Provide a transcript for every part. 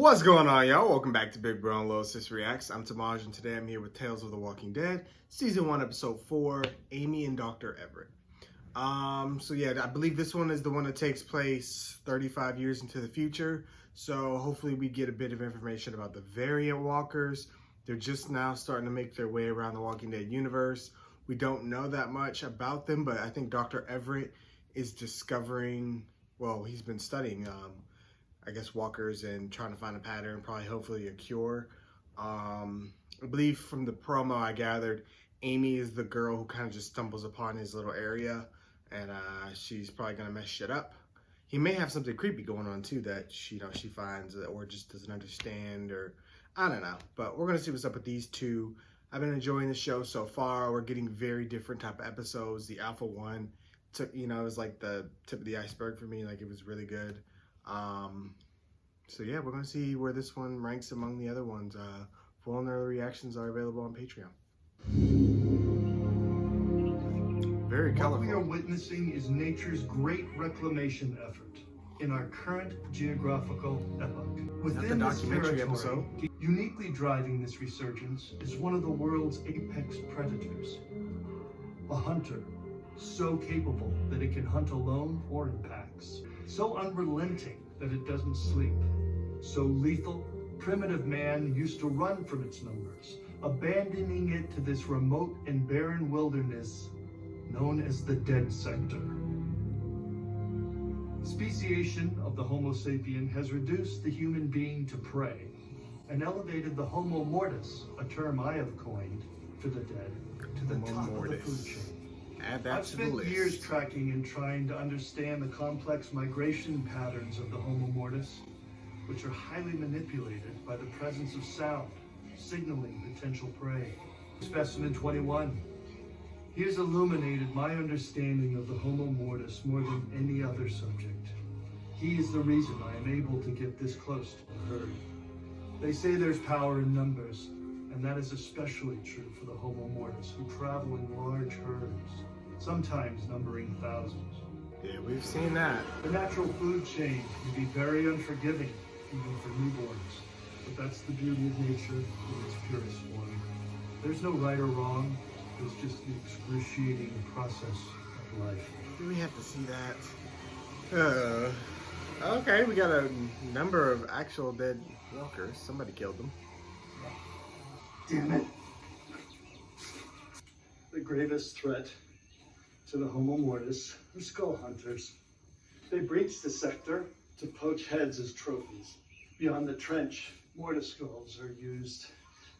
What's going on, y'all? Welcome back to Big Bro and Little Sis Reacts. I'm Tamaj, and today I'm here with Tales of the Walking Dead, Season 1, Episode 4, Amy and Dr. Everett. So yeah, I believe this one is the one that takes place 35 years into the future. So hopefully we get a bit of information about the variant walkers. They're just now starting to make their way around the Walking Dead universe. We don't know that much about them, but I think Dr. Everett is discovering, well, he's been studying I guess walkers and trying to find a pattern, probably hopefully a cure. I believe from the promo I gathered, Amy is the girl who kind of just stumbles upon his little area, and she's probably gonna mess shit up. He may have something creepy going on too that she finds or just doesn't understand, or I don't know. But we're gonna see what's up with these two. I've been enjoying the show so far. We're getting very different type of episodes. The Alpha one took, it was like the tip of the iceberg for me. Like, it was really good. So yeah, we're gonna see where this one ranks among the other ones. Full and early reactions are available on Patreon. Very colorful. What we are witnessing is nature's great reclamation effort in our current geographical epoch. Within the this documentary territory, episode. uniquely driving this resurgence is one of the world's apex predators, a hunter so capable that it can hunt alone or in packs, so unrelenting that it doesn't sleep, so lethal, primitive man used to run from its numbers, abandoning it to this remote and barren wilderness known as the Dead Sector. Speciation of the Homo sapien has reduced the human being to prey and elevated the Homo mortis, a term I have coined for the dead, to the top of the food chain. I've spent years tracking and trying to understand the complex migration patterns of the Homo mortis, which are highly manipulated by the presence of sound, signaling potential prey. Specimen 21. He has illuminated my understanding of the Homo mortis more than any other subject. He is the reason I am able to get this close to the herd. They say there's power in numbers, and that is especially true for the Homo mortis, who travel in large herds, sometimes numbering thousands. Yeah, we've seen that. The natural food chain can be very unforgiving, even for newborns. But that's the beauty of nature in its purest form. There's no right or wrong, there's just the excruciating process of life. Do we have to see that? Okay, we got a number of actual dead walkers. Somebody killed them. Damn it. The gravest threat to the Homo mortis are skull hunters. They breach the sector to poach heads as trophies. Beyond the trench, mortis skulls are used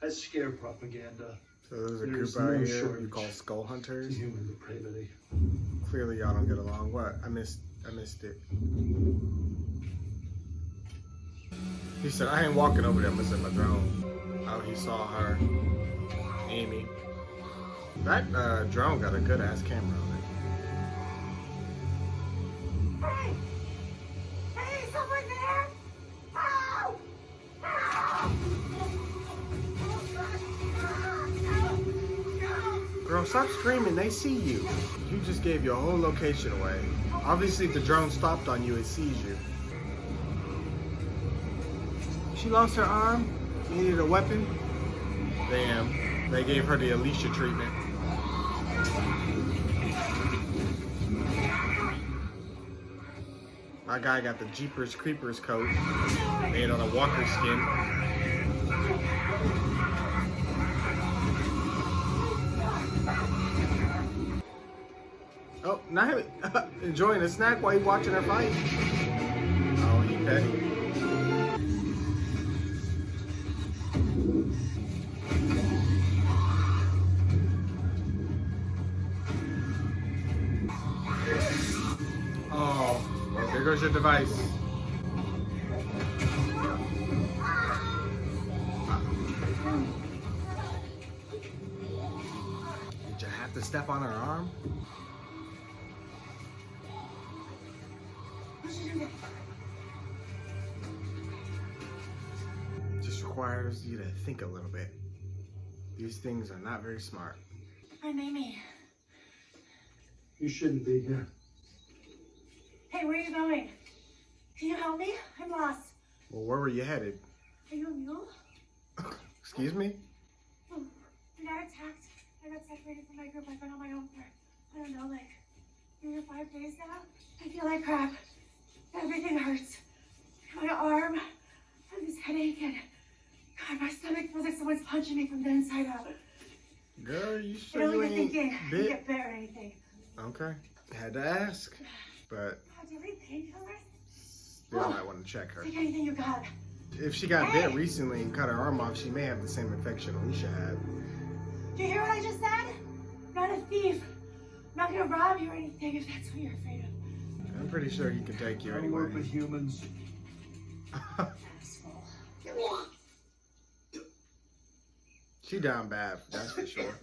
as scare propaganda. So there's a group out here you call skull hunters. Human depravity. Clearly y'all don't get along. What? I missed it. He said, I ain't walking over there missing my drone. Oh, he saw her. Amy. That drone got a good ass camera on it. Hey! Hey, someone there! Help! Help! Girl, stop screaming. They see you. You just gave your whole location away. Obviously, if the drone stopped on you, it sees you. She lost her arm. Needed a weapon. Damn. They gave her the Alicia treatment. My guy got the Jeepers Creepers coat made on a walker skin. Oh, not enjoying a snack while he's watching her fight. Oh, he petty. Oh, well, there goes your device. Did you have to step on her arm? Just requires you to think a little bit. These things are not very smart. I'm Amy. You shouldn't be here. Hey, where are you going? Can you help me? I'm lost. Well, where were you headed? Are you a mule? Excuse me? I got attacked. I got separated from my group. I've been on my own for, I don't know, like 3 or 5 days now. I feel like crap. Everything hurts. My arm. I have this headache and God, my stomach feels like someone's punching me from the inside out. Girl, you I sure don't you even ain't think I bit? get bit or anything. Okay. Had to ask. But Oh, do you have any painkillers? still might want to check her. Take anything you got. If she got bit recently and cut her arm off, she may have the same infection Alicia had. Do you hear what I just said? I'm not a thief. I'm not gonna rob you or anything if that's what you're afraid of. I'm pretty sure he could take you I anyway. work with humans. Asshole. She down bad, that's for sure.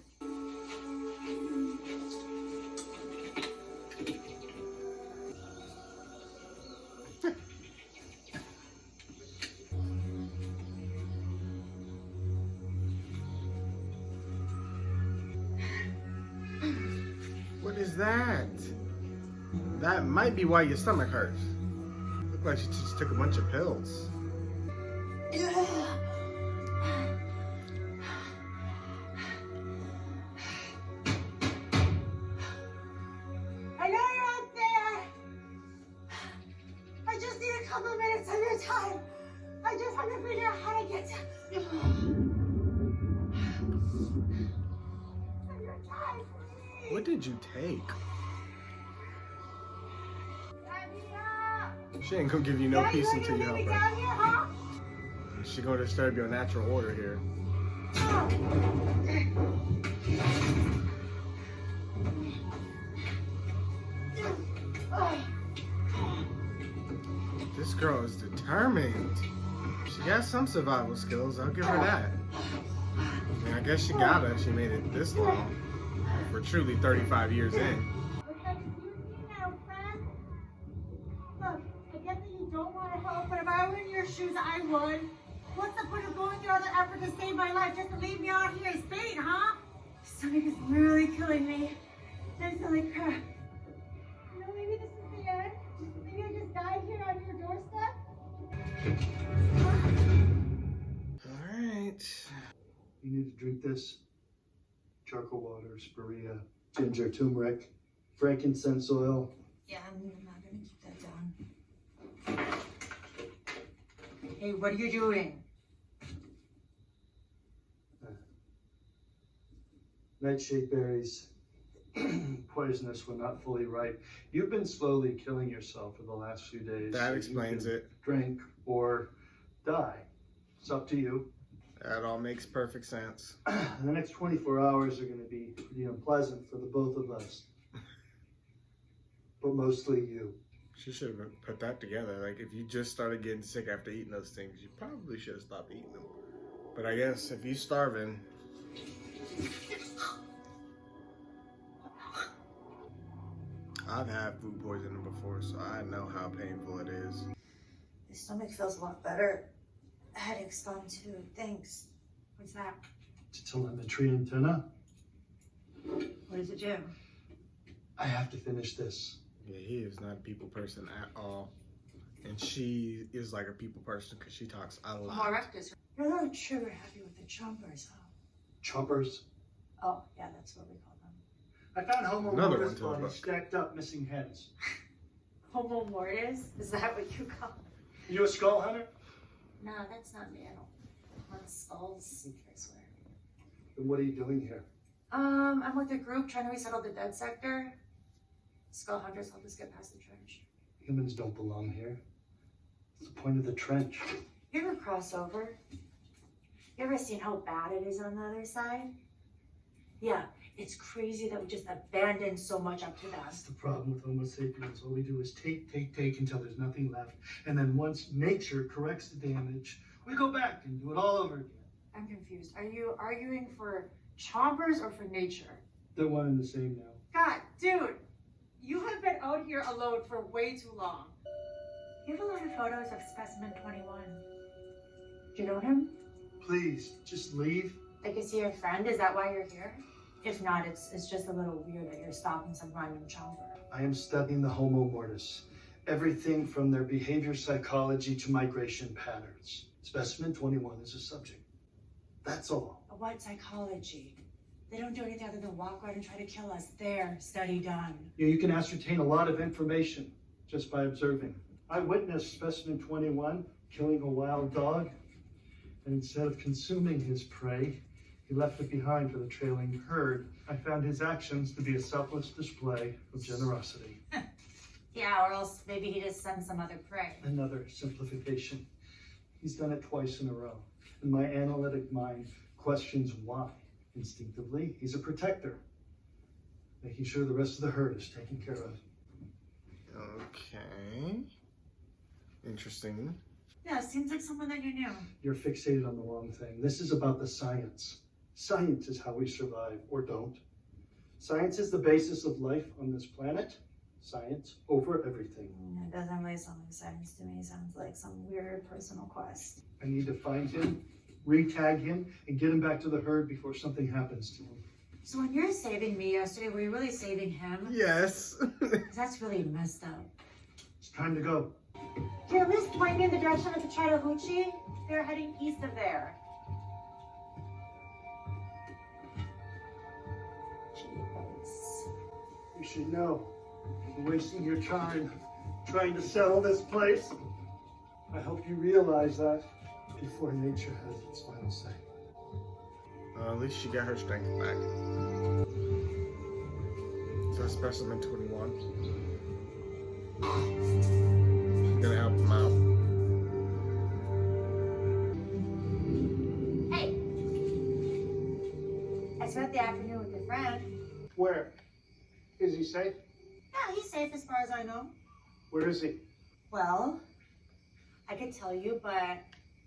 What is that? That might be why your stomach hurts. Look like she just took a bunch of pills. I know you're out there. I just need a couple minutes of your time. I just want to figure out how to get to your time, please. What did you take? Let me up. She ain't gonna give you no Yeah, peace you until you leave help me her. down here, huh? She gonna disturb your natural order here. This girl is determined. She got some survival skills, I'll give her that. I mean, I guess she got it. She made it this long. We're truly 35 years in. Look, I get that you don't want to help, but if I were in your shoes, I would. What's the point of going through all the effort to save my life just to leave me out here in Spain, huh? My stomach is really killing me. I feel like crap. You know, maybe this is the end. Maybe I just die here on your doorstep. Alright. You need to drink this. Charcoal water, spirea, ginger, turmeric, frankincense oil. Yeah, I'm not gonna keep that down. Hey, what are you doing? Nightshade berries. Poisonous when not fully ripe. You've been slowly killing yourself for the last few days. That so explains you can it. Drink or die. It's up to you. That all makes perfect sense. The next 24 hours are going to be pretty unpleasant for the both of us. But mostly you. She should have put that together. Like, if you just started getting sick after eating those things, you probably should have stopped eating them. But I guess if you're starving... I've had food poisoning before, so I know how painful it is. The stomach feels a lot better. Headache's gone too. Thanks. What's that? Telemetry antenna. What does it do? I have to finish this. Yeah, he is not a people person at all. And she is like a people person because she talks a lot. More rectus. You're not sugar happy with the chompers, huh? Choppers. Oh, yeah, that's what we call them. I found Homo Another mortis one to the bodies book. stacked up, missing heads. Homo mortis? Is that what you call it? You a skull hunter? No, that's not me. I don't hunt skulls, I swear. Then what are you doing here? I'm with a group trying to resettle the dead sector. Skull hunters help us get past the trench. Humans don't belong here. What's the point of the trench? You ever cross over? You ever seen how bad it is on the other side? Yeah, it's crazy that we just abandoned so much up to that. That's the problem with Homo sapiens. All we do is take until there's nothing left. And then once nature corrects the damage, we go back and do it all over again. I'm confused. Are you arguing for chompers or for nature? They're one and the same now. God, dude, you have been out here alone for way too long. You have a lot of photos of specimen 21. Do you know him? Please, just leave. Like, is he your friend? Is that why you're here? If not, it's just a little weird that you're stopping some random chomper. I am studying the Homo mortis. Everything from their behavior psychology to migration patterns. Specimen 21 is a subject. That's all. What psychology? They don't do anything other than walk around and try to kill us. There, study done. Yeah, you can ascertain a lot of information just by observing. I witnessed specimen 21 killing a wild dog, and instead of consuming his prey, he left it behind for the trailing herd. I found his actions to be a selfless display of generosity. Yeah, or else maybe he just sent some other prey. Another simplification. He's done it twice in a row. And my analytic mind questions why. Instinctively, he's a protector, making sure the rest of the herd is taken care of. Okay. Interesting. Yeah, seems like someone that you knew. You're fixated on the wrong thing. This is about the science. Science is how we survive, or don't. Science is the basis of life on this planet. Science over everything. It doesn't really sound like science to me. It sounds like some weird personal quest. I need to find him, re-tag him, and get him back to the herd before something happens to him. So when you're saving me yesterday, were you really saving him? Yes. 'Cause that's really messed up. It's time to go. Can you at least point me in the direction of the Chattahoochee? They're heading east of there. Jeez. You should know. You're wasting your time trying to settle this place. I hope you realize that before nature has its final say. At least she got her strength back. So specimen 21. She's gonna help him out. Hey! I spent the afternoon with your friend. Where? Is he safe? Yeah, he's safe as far as I know. Where is he? Well, I could tell you, but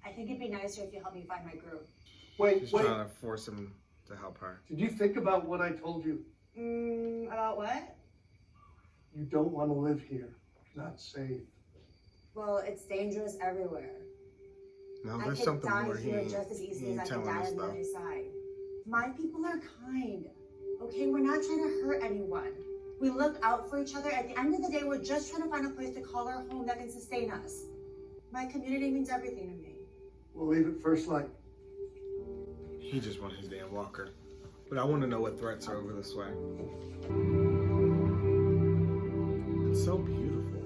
I think it'd be nicer if you help me find my group. Wait, She's wait. trying to force him to help her. Did you think about what I told you? About what? You don't want to live here. Not safe. Well, it's dangerous everywhere. No, I there's could something die more he here ain't, just as easily he as I ain't could telling die us on the though. other side. My people are kind. Okay, we're not trying to hurt anyone. We look out for each other. At the end of the day, we're just trying to find a place to call our home that can sustain us. My community means everything to me. We'll leave it first light. He just wants his damn walker. But I want to know what threats are over this way. It's so beautiful.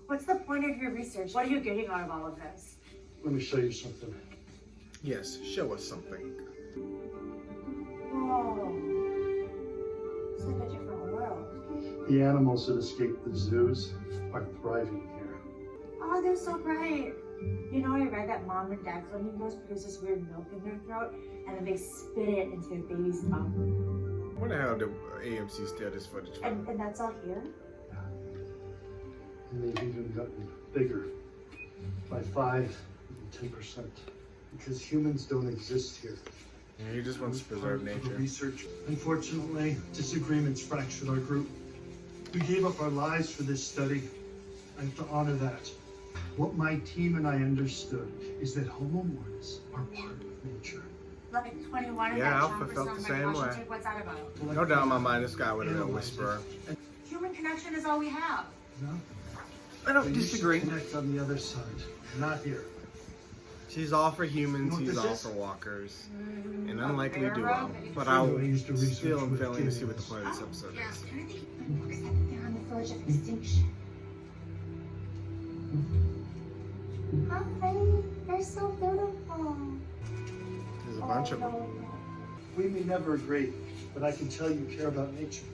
What's the point of your research? What are you getting out of all of this? Let me show you something. Yes, show us something. Whoa. It's like a different world. The animals that escaped the zoos are thriving here. Oh, they're so bright. You know, I read that mom and dad flamingos produce this weird milk in their throat, and then they spit it into their baby's mouth. Where the hell did AMC steal this footage from? And that's all here? And they've even gotten bigger by 5 and 10%. Because humans don't exist here. Yeah, he just wants to preserve For the nature. research. Unfortunately, disagreements fractured our group. We gave up our lives for this study. I have to honor that. What my team and I understood is that Homo mortis are part of nature. Like 21 and Yeah, that Alpha jumper felt song the by same way. Washington. What's that about? No doubt in my mind, this guy would have been a whisperer. Human connection is all we have. No? I don't Then you should disagree. Connect on the other side, not here. She's all for humans, You know what he's this all is? for walkers. An A unlikely duo. railroad? But I I used to research still am with failing to see what the kids. point of this episode Yeah, is. kind of think looks like they're on the verge of extinction. Hi, they're so beautiful. There's a bunch of them. We may never agree, but I can tell you care about nature.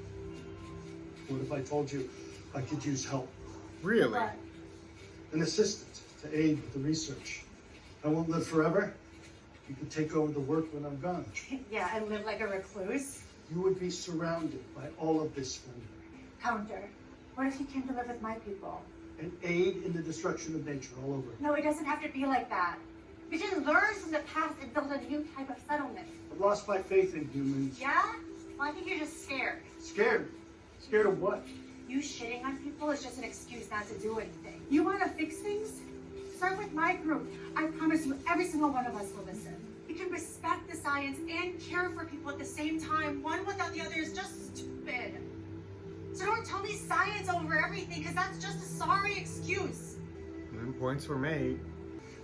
What if I told you I could use help? Really? What? An assistant to aid with the research. I won't live forever. You could take over the work when I'm gone. Yeah, and live like a recluse. You would be surrounded by all of this splendor. Counter. What if you came to live with my people? And aid in the destruction of nature all over. No, it doesn't have to be like that. We can learn from the past and build a new type of settlement. I've lost my faith in humans. Yeah? Well, I think you're just scared. Scared? Scared of what? You shitting on people is just an excuse not to do anything. You want to fix things? Start with my group. I promise you, every single one of us will listen. We can respect the science and care for people at the same time. One without the other is just stupid. So don't tell me science over everything, because that's just a sorry excuse. And points were made.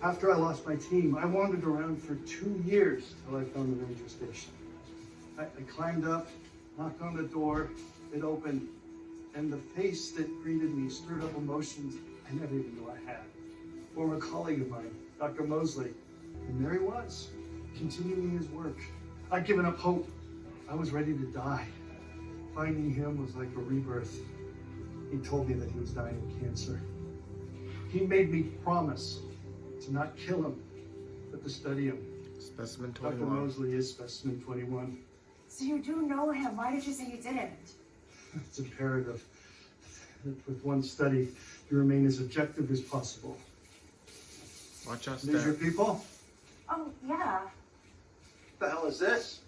After I lost my team, I wandered around for 2 years till I found the ranger station. I climbed up, knocked on the door, it opened, and the face that greeted me stirred up emotions I never even knew I had. Former colleague of mine, Dr. Mosley, and there he was, continuing his work. I'd given up hope. I was ready to die. Finding him was like a rebirth. He told me that he was dying of cancer. He made me promise to not kill him, but to study him. Specimen Dr. 21. Mosley is specimen 21. So you do know him. Why did you say you didn't? It's imperative that with one study, you remain as objective as possible. Watch out, These your step. people? Oh, yeah. What the hell is this?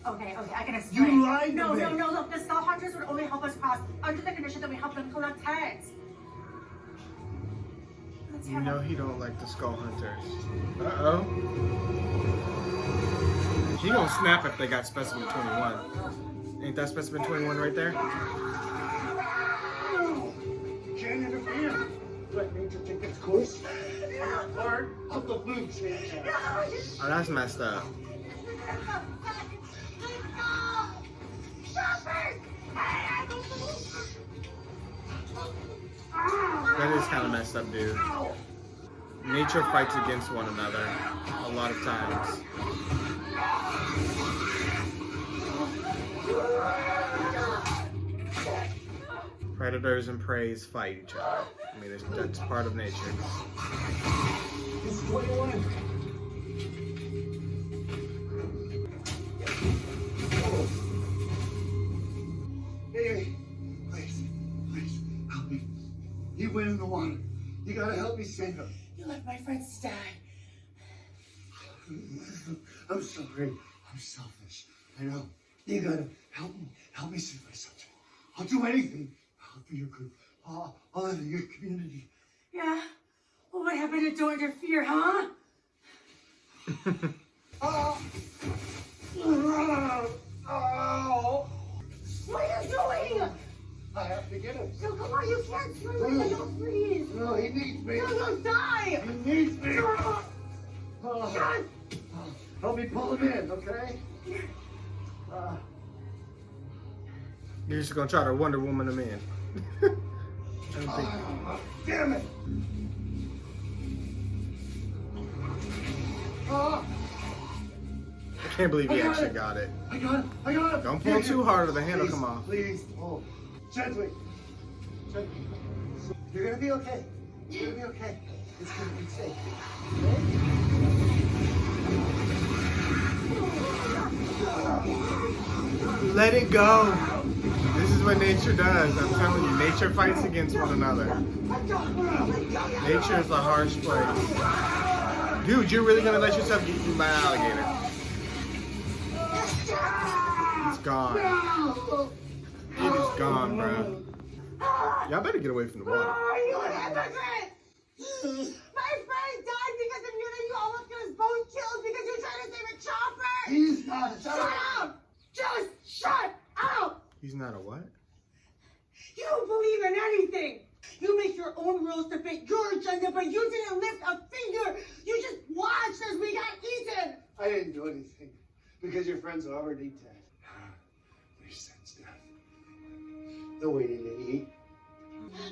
Okay, I can explain. You lied to No, me. no, look, the skull hunters would only help us pass under the condition that we help them collect heads. Let's You have know a- he don't like the skull hunters. Uh-oh. He gonna snap if they got specimen 21. Ain't that specimen 21 right there? You can't interfere. Let nature take its course. You're part of the food chain. Oh, that's messed up. That is kind of messed up, dude. Nature fights against one another a lot of times. Predators and preys fight each other. I mean, that's part of nature. It's 21. Hey, please, help me. He went in the water. You gotta help me save him. You let my friends die. I'm sorry. I'm selfish. I know. You gotta help me. Help me save my subject. I'll do anything. For your group. I'll live in your community. Yeah? Well, what happened to don't interfere, huh? Oh. Oh. What are you doing? I have to get him. No, come on, you can't swim like that. No, please. No, he needs me. No, you'll die. He needs me. God. Oh. Help me pull him in, okay? You're just gonna try to Wonder Woman him in. I don't think. Damn it! Oh. I can't believe he actually got it. I got it! Don't pull too hard or the handle come off. Please, pull. Gently. You're gonna be okay. You're gonna be okay. It's gonna be safe. Let it go. This is what nature does. I'm telling you, nature fights against one another. Nature is a harsh place. Dude, you're really gonna let yourself get eaten by an alligator? It's gone. It is gone, bro. Y'all better get away from the water. Oh, you hypocrite! My friend died because of you, and you almost got us both killed because you're trying to save a chopper! He's not. Shut up! Just shut up! He's not a what? You don't believe in anything! You make your own rules to fit your agenda, but you didn't lift a finger! You just watched as we got eaten! I didn't do anything because your friends are already dead. They sense death. They're waiting to eat.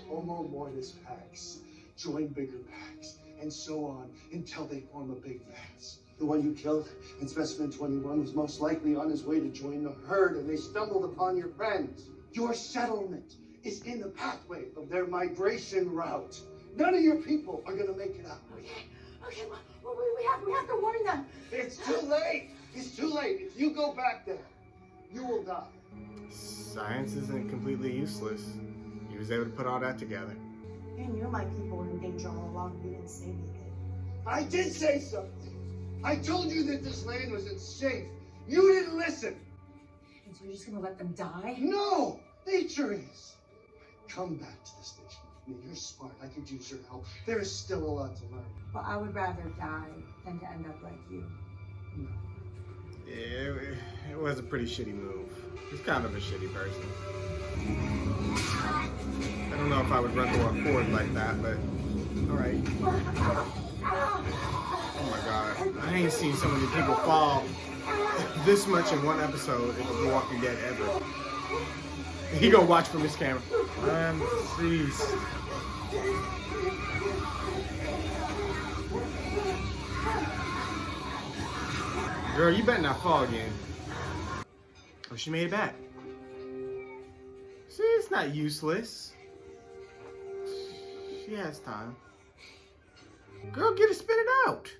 Homo mortis packs join bigger packs, and so on until they form a big mass. The one you killed in specimen 21 was most likely on his way to join the herd, and they stumbled upon your friends. Your settlement is in the pathway of their migration route. None of your people are gonna make it out. Okay, well, we have to warn them. It's too late. It's too late. If you go back there, you will die. Science isn't completely useless. He was able to put all that together. You knew my people were in danger all along. You didn't say anything. I did say something. I told you that this land wasn't safe. You didn't listen. And so you're just gonna let them die? No, nature is. Come back to the station with me. You're smart. I could use your help. There is still a lot to learn. Well, I would rather die than to end up like you. Yeah, it was a pretty shitty move. He's kind of a shitty person. I don't know if I would run through a cord like that, but All right. Oh my God. I ain't seen so many people fall this much in one episode of The Walking Dead ever. He gonna watch from his camera. I'm deceased. Girl, you better not fall again. Oh, she made it back. See, it's not useless. She has time. Girl, get it, spit it out.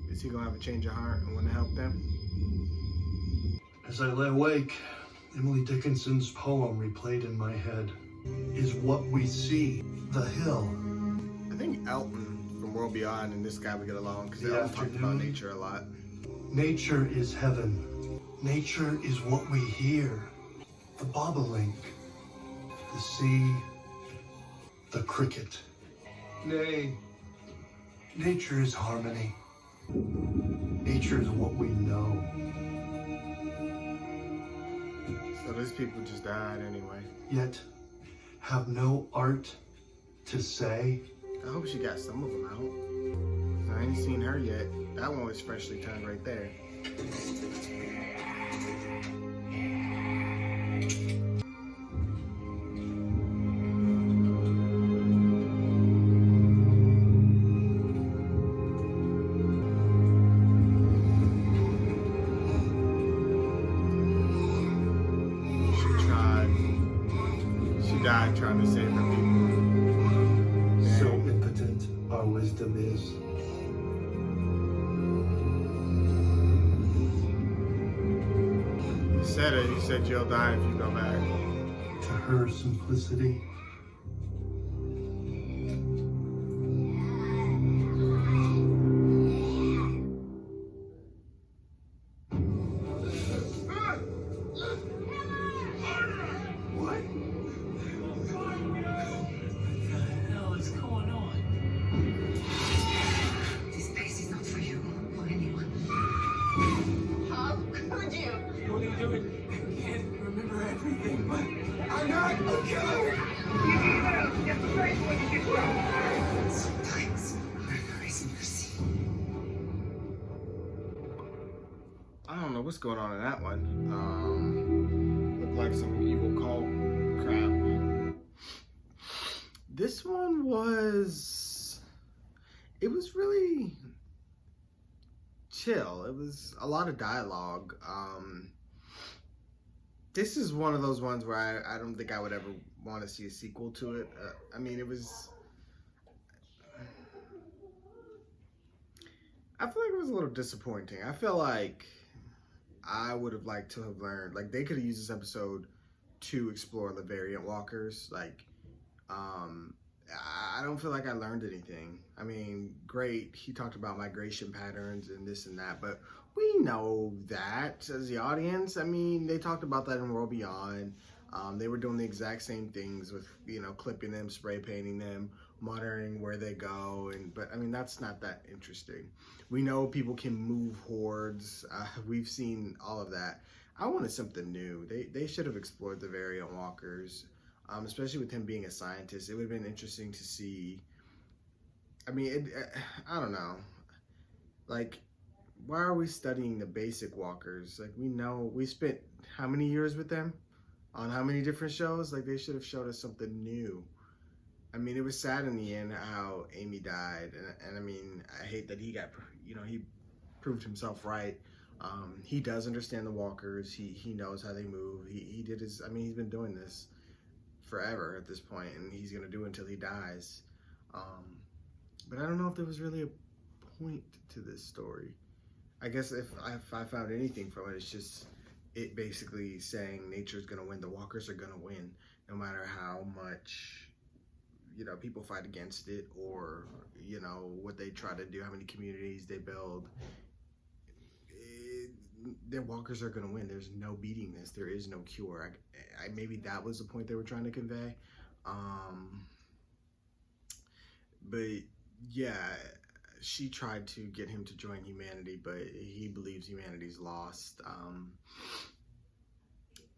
Is he gonna have a change of heart and want to help them? As I lay awake, Emily Dickinson's poem replayed in my head. Is what we see, the hill. I think Elton from World Beyond and this guy would get along because they The all talked about nature a lot. Nature is heaven. Nature is what we hear. The bobolink, the sea, the cricket. Nay, nature is harmony. Nature is what we know. So these people just died anyway. Yet, have no art to say. I hope she got some of them out. I ain't seen her yet. That one was freshly turned right there. She died trying to save her people. So impotent our wisdom is. You said it. You said you'll die if you go back. To her simplicity. I'm not a killer! Sometimes there is mercy. I don't know what's going on in that one. Looked like some evil cult crap. This one was... It was really chill. It was a lot of dialogue. This is one of those ones where I don't think I would ever want to see a sequel to it. I mean, it was... I feel like it was a little disappointing. I feel like I would have liked to have learned... Like, they could have used this episode to explore the variant walkers. Like, I don't feel like I learned anything. I mean, great, he talked about migration patterns and this and that, but we know that as the audience. I mean, they talked about that in World Beyond. They were doing the exact same things with, you know, clipping them, spray painting them, monitoring where they go. But I mean, that's not that interesting. We know people can move hordes. We've seen all of that. I wanted something new. They should have explored the variant walkers, especially with him being a scientist. It would have been interesting to see. I mean, I don't know. Like, why are we studying the basic walkers? Like, we know, we spent how many years with them on how many different shows? Like, they should have showed us something new. I mean, it was sad in the end how Amy died. And I mean, I hate that he got, you know, he proved himself right. He does understand the walkers. He knows how they move. He did his, I mean, he's been doing this forever at this point, and he's going to do it until he dies. But I don't know if there was really a point to this story. I guess if I found anything from it, it's just it basically saying nature's going to win. The walkers are going to win no matter how much, you know, people fight against it, or, you know, what they try to do, how many communities they build. Their walkers are going to win. There's no beating this. There is no cure. Maybe that was the point they were trying to convey. But yeah, she tried to get him to join humanity, but he believes humanity's lost.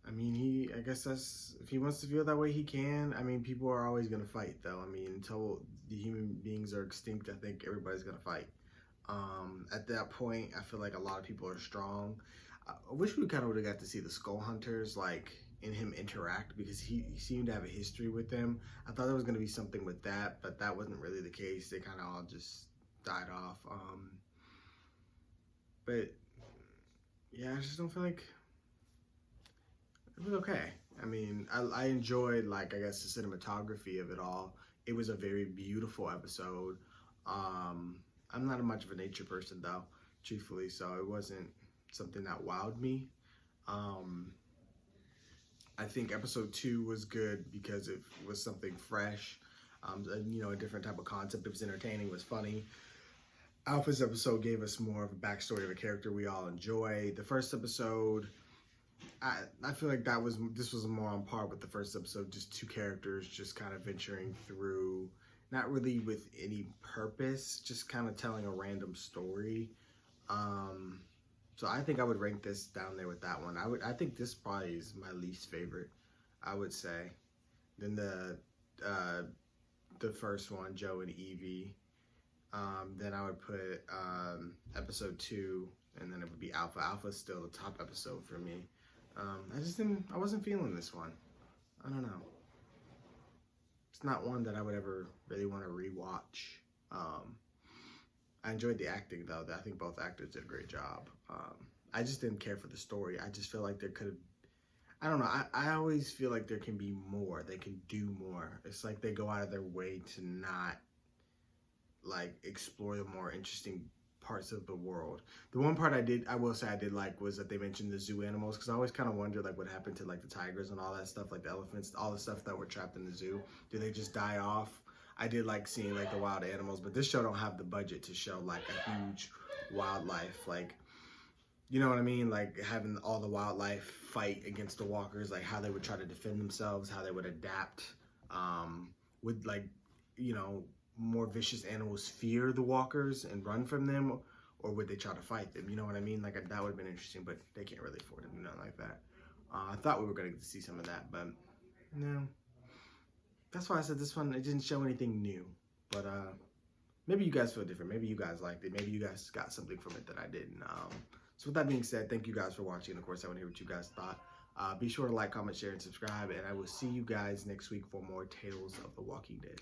I mean, I guess that's, if he wants to feel that way, he can. I mean, people are always going to fight, though. I mean, until the human beings are extinct, I think everybody's going to fight. At that point, I feel like a lot of people are strong. I wish we kind of would have got to see the Skull Hunters, like, and him interact, because he seemed to have a history with them. I thought there was going to be something with that, but that wasn't really the case. They kind of all just died off. But, yeah, I just don't feel like... It was okay. I mean, I enjoyed, like, I guess, the cinematography of it all. It was a very beautiful episode. I'm not much of a nature person, though, truthfully, so it wasn't something that wowed me. I think episode 2 was good because it was something fresh, you know, a different type of concept. It was entertaining, it was funny. Alpha's episode gave us more of a backstory of a character we all enjoy. The first episode... I feel like this was more on par with the first episode, just two characters just kind of venturing through, not really with any purpose, just kind of telling a random story. So I think I would rank this down there with that one. I think this probably is my least favorite, I would say. Then the first one, Joe and Evie. Then I would put episode 2, and then it would be Alpha. Alpha's still the top episode for me. I wasn't feeling this one. I don't know. It's not one that I would ever really want to rewatch. I enjoyed the acting, though. I think both actors did a great job. I just didn't care for the story. I just feel like there could have... I don't know. I always feel like there can be more. They can do more. It's like they go out of their way to not, like, explore the more interesting parts of the world. The one part I will say I did like was that they mentioned the zoo animals, because I always kind of wondered, like, what happened to, like, the tigers and all that stuff, like the elephants, all the stuff that were trapped in the zoo. Did they just die off? I did like seeing, like, the wild animals, but this show don't have the budget to show, like, a huge wildlife, like, you know what I mean? Like, having all the wildlife fight against the walkers, like, how they would try to defend themselves, how they would adapt, would, like, you know, more vicious animals fear the walkers and run from them, or would they try to fight them? You know what I mean? Like, that would have been interesting, but they can't really afford to do nothing like that. I thought we were going to get to see some of that, but no. That's why I said this one, it didn't show anything new. But maybe you guys feel different. Maybe you guys liked it. Maybe you guys got something from it that I didn't. So with that being said, thank you guys for watching. Of course, I want to hear what you guys thought. Be sure to like, comment, share, and subscribe. And I will see you guys next week for more Tales of the Walking Dead.